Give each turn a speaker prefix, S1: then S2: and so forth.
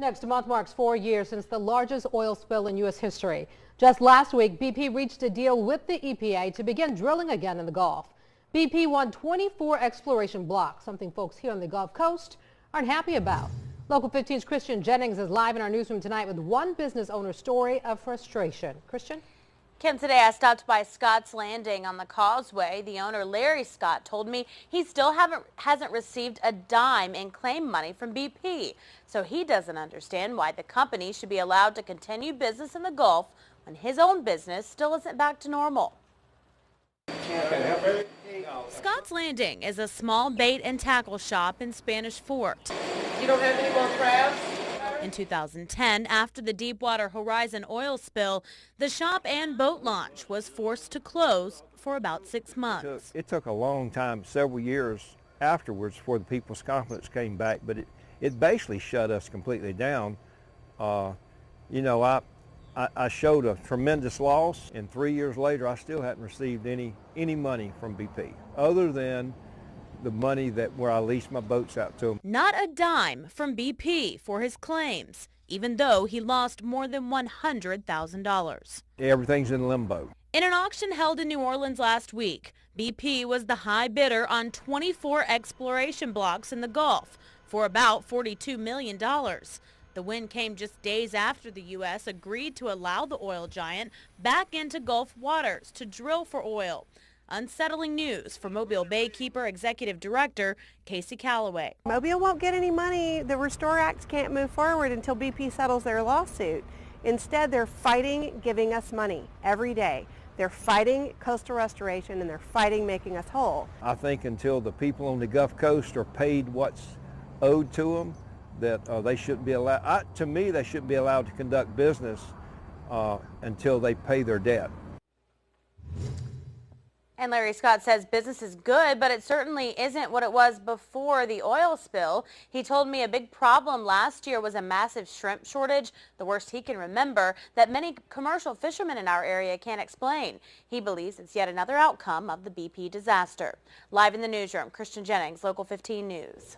S1: Next month marks 4 years since the largest oil spill in U.S. history. Just last week, BP reached a deal with the EPA to begin drilling again in the Gulf. BP won 24 exploration blocks, something folks here on the Gulf Coast aren't happy about. Local 15's Christian Jennings is live in our newsroom tonight with one business owner's story of frustration. Christian?
S2: Kim, today I stopped by Scott's Landing on the Causeway. The owner, Larry Scott, told me he still hasn't received a dime in claim money from BP. So he doesn't understand why the company should be allowed to continue business in the Gulf when his own business still isn't back to normal. Scott's Landing is a small bait and tackle shop in Spanish Fort.
S3: You don't have any more crabs?
S2: In 2010, after the Deepwater Horizon oil spill, the shop and boat launch was forced to close for about 6 months.
S4: It took a long time, several years afterwards, before the people's confidence came back, but it basically shut us completely down. I showed a tremendous loss, and 3 years later, I still hadn't received any money from BP, other than the money where I leased my boats out to them.
S2: Not a dime from BP for his claims, even though he lost more than $100,000.
S4: Everything's in limbo.
S2: In an auction held in New Orleans last week, BP was the high bidder on 24 exploration blocks in the Gulf for about $42 million. The win came just days after the U.S. agreed to allow the oil giant back into Gulf waters to drill for oil. Unsettling news for Mobile Baykeeper Executive Director Casey Calloway.
S5: Mobile won't get any money. The Restore Act can't move forward until BP settles their lawsuit. Instead, they're fighting giving us money every day. They're fighting coastal restoration, and they're fighting making us whole.
S4: I think until the people on the Gulf Coast are paid what's owed to them, that they shouldn't be allowed. To me, they shouldn't be allowed to conduct business until they pay their debt.
S2: And Larry Scott says business is good, but it certainly isn't what it was before the oil spill. He told me a big problem last year was a massive shrimp shortage, the worst he can remember, that many commercial fishermen in our area can't explain. He believes it's yet another outcome of the BP disaster. Live in the newsroom, Christian Jennings, Local 15 News.